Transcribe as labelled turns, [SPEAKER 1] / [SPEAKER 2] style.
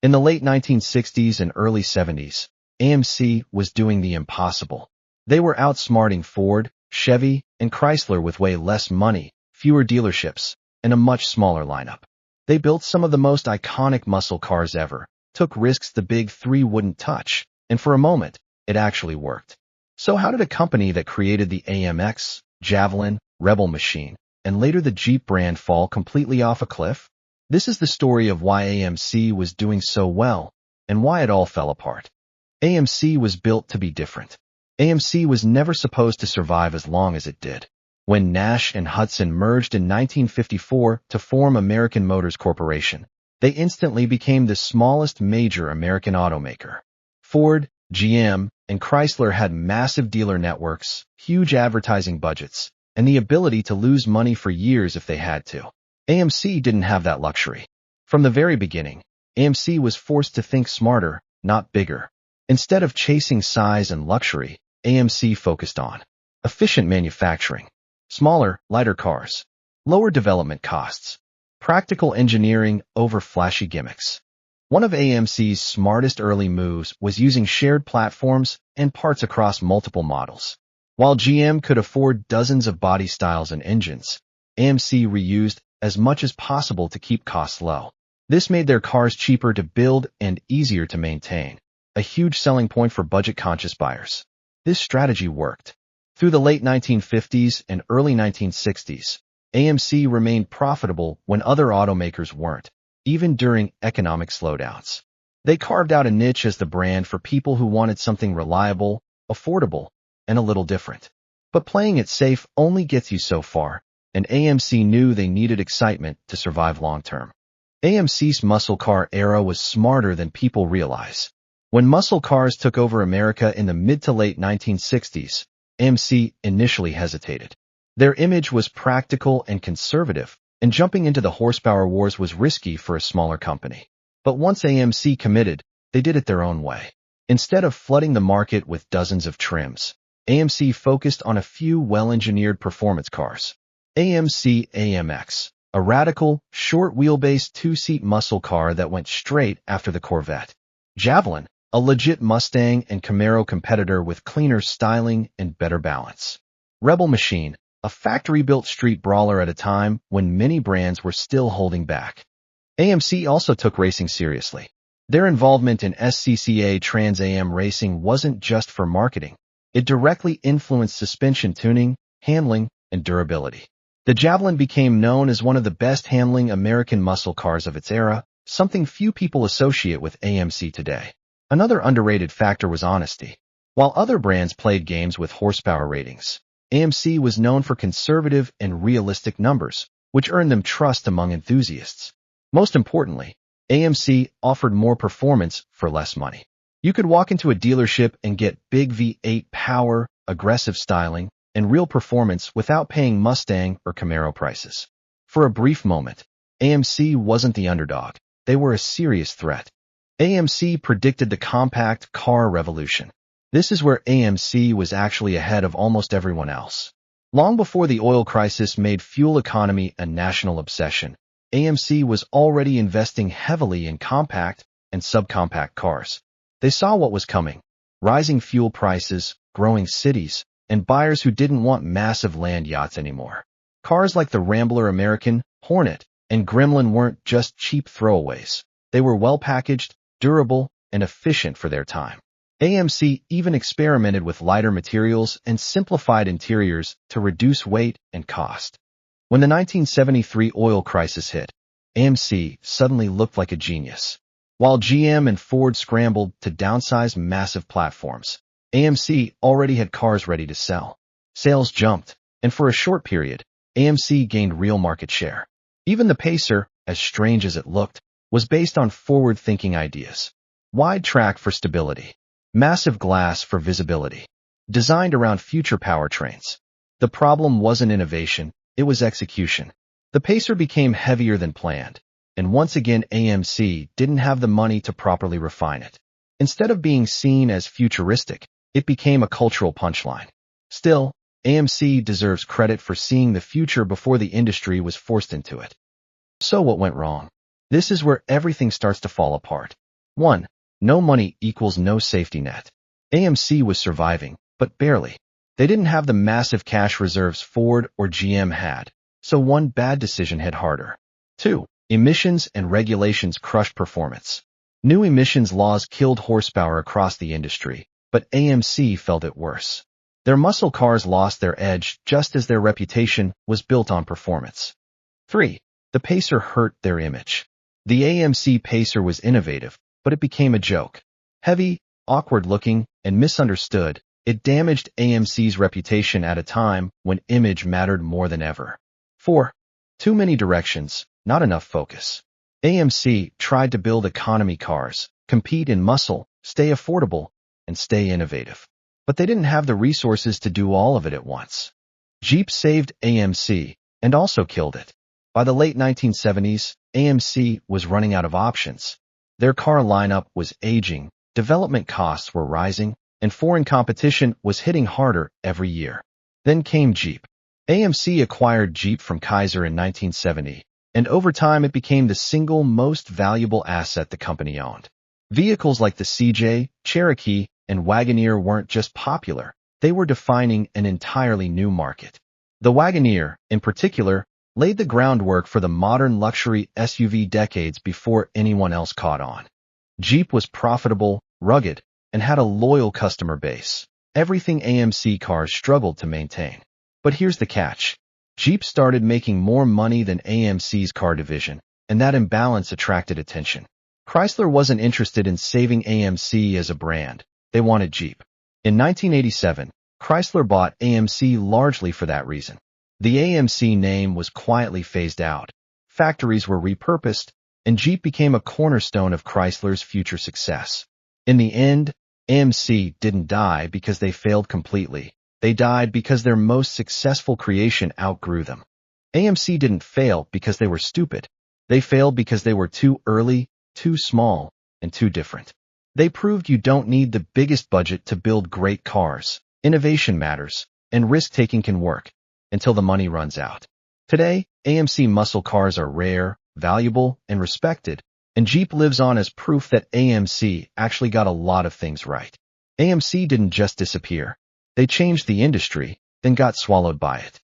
[SPEAKER 1] In the late 1960s and early 70s, AMC was doing the impossible. They were outsmarting Ford, Chevy, and Chrysler with way less money, fewer dealerships, and a much smaller lineup. They built some of the most iconic muscle cars ever, took risks the big three wouldn't touch, and for a moment, it actually worked. So how did a company that created the AMX, Javelin, Rebel machine, and later the Jeep brand fall completely off a cliff? This is the story of why AMC was doing so well, and why it all fell apart. AMC was built to be different. AMC was never supposed to survive as long as it did. When Nash and Hudson merged in 1954 to form American Motors Corporation, they instantly became the smallest major American automaker. Ford, GM, and Chrysler had massive dealer networks, huge advertising budgets, and the ability to lose money for years if they had to. AMC didn't have that luxury. From the very beginning, AMC was forced to think smarter, not bigger. Instead of chasing size and luxury, AMC focused on efficient manufacturing, smaller, lighter cars, lower development costs, practical engineering over flashy gimmicks. One of AMC's smartest early moves was using shared platforms and parts across multiple models. While GM could afford dozens of body styles and engines, AMC reused as much as possible to keep costs low. This made their cars cheaper to build and easier to maintain, a huge selling point for budget-conscious buyers. This strategy worked. Through the late 1950s and early 1960s, AMC remained profitable when other automakers weren't, even during economic slowdowns. They carved out a niche as the brand for people who wanted something reliable, affordable, and a little different. But playing it safe only gets you so far, and AMC knew they needed excitement to survive long-term. AMC's muscle car era was smarter than people realize. When muscle cars took over America in the mid to late 1960s, AMC initially hesitated. Their image was practical and conservative, and jumping into the horsepower wars was risky for a smaller company. But once AMC committed, they did it their own way. Instead of flooding the market with dozens of trims, AMC focused on a few well-engineered performance cars. AMC AMX, a radical, short-wheelbase two-seat muscle car that went straight after the Corvette. Javelin, a legit Mustang and Camaro competitor with cleaner styling and better balance. Rebel Machine, a factory-built street brawler at a time when many brands were still holding back. AMC also took racing seriously. Their involvement in SCCA Trans Am racing wasn't just for marketing. It directly influenced suspension tuning, handling, and durability. The Javelin became known as one of the best handling American muscle cars of its era, something few people associate with AMC today. Another underrated factor was honesty. While other brands played games with horsepower ratings, AMC was known for conservative and realistic numbers, which earned them trust among enthusiasts. Most importantly, AMC offered more performance for less money. You could walk into a dealership and get big V8 power, aggressive styling, and real performance without paying Mustang or Camaro prices. For a brief moment, AMC wasn't the underdog. They were a serious threat. AMC predicted the compact car revolution. This is where AMC was actually ahead of almost everyone else. Long before the oil crisis made fuel economy a national obsession, AMC was already investing heavily in compact and subcompact cars. They saw what was coming: rising fuel prices, growing cities, and buyers who didn't want massive land yachts anymore. Cars like the Rambler American, Hornet, and Gremlin weren't just cheap throwaways. They were well-packaged, durable, and efficient for their time. AMC even experimented with lighter materials and simplified interiors to reduce weight and cost. When the 1973 oil crisis hit, AMC suddenly looked like a genius. While GM and Ford scrambled to downsize massive platforms, AMC already had cars ready to sell. Sales jumped, and for a short period, AMC gained real market share. Even the Pacer, as strange as it looked, was based on forward-thinking ideas. Wide track for stability, massive glass for visibility, designed around future powertrains. The problem wasn't innovation, it was execution. The Pacer became heavier than planned, and once again AMC didn't have the money to properly refine it. Instead of being seen as futuristic, it became a cultural punchline. Still, AMC deserves credit for seeing the future before the industry was forced into it. So what went wrong? This is where everything starts to fall apart. 1. No money equals no safety net. AMC was surviving, but barely. They didn't have the massive cash reserves Ford or GM had, so one bad decision hit harder. 2. Emissions and regulations crushed performance. New emissions laws killed horsepower across the industry, but AMC felt it worse. Their muscle cars lost their edge just as their reputation was built on performance. 3. The Pacer hurt their image. The AMC Pacer was innovative, but it became a joke. Heavy, awkward-looking, and misunderstood, it damaged AMC's reputation at a time when image mattered more than ever. 4. Too many directions, not enough focus. AMC tried to build economy cars, compete in muscle, stay affordable, and stay innovative. But they didn't have the resources to do all of it at once. Jeep saved AMC, and also killed it. By the late 1970s, AMC was running out of options. Their car lineup was aging, development costs were rising, and foreign competition was hitting harder every year. Then came Jeep. AMC acquired Jeep from Kaiser in 1970, and over time it became the single most valuable asset the company owned. Vehicles like the CJ, Cherokee, and Wagoneer weren't just popular, they were defining an entirely new market. The Wagoneer, in particular, laid the groundwork for the modern luxury SUV decades before anyone else caught on. Jeep was profitable, rugged, and had a loyal customer base, everything AMC cars struggled to maintain. But here's the catch. Jeep started making more money than AMC's car division, and that imbalance attracted attention. Chrysler wasn't interested in saving AMC as a brand. They wanted Jeep. In 1987, Chrysler bought AMC largely for that reason. The AMC name was quietly phased out. Factories were repurposed, and Jeep became a cornerstone of Chrysler's future success. In the end, AMC didn't die because they failed completely. They died because their most successful creation outgrew them. AMC didn't fail because they were stupid. They failed because they were too early, too small, and too different. They proved you don't need the biggest budget to build great cars. Innovation matters, and risk-taking can work, until the money runs out. Today, AMC muscle cars are rare, valuable, and respected, and Jeep lives on as proof that AMC actually got a lot of things right. AMC didn't just disappear. They changed the industry, then got swallowed by it.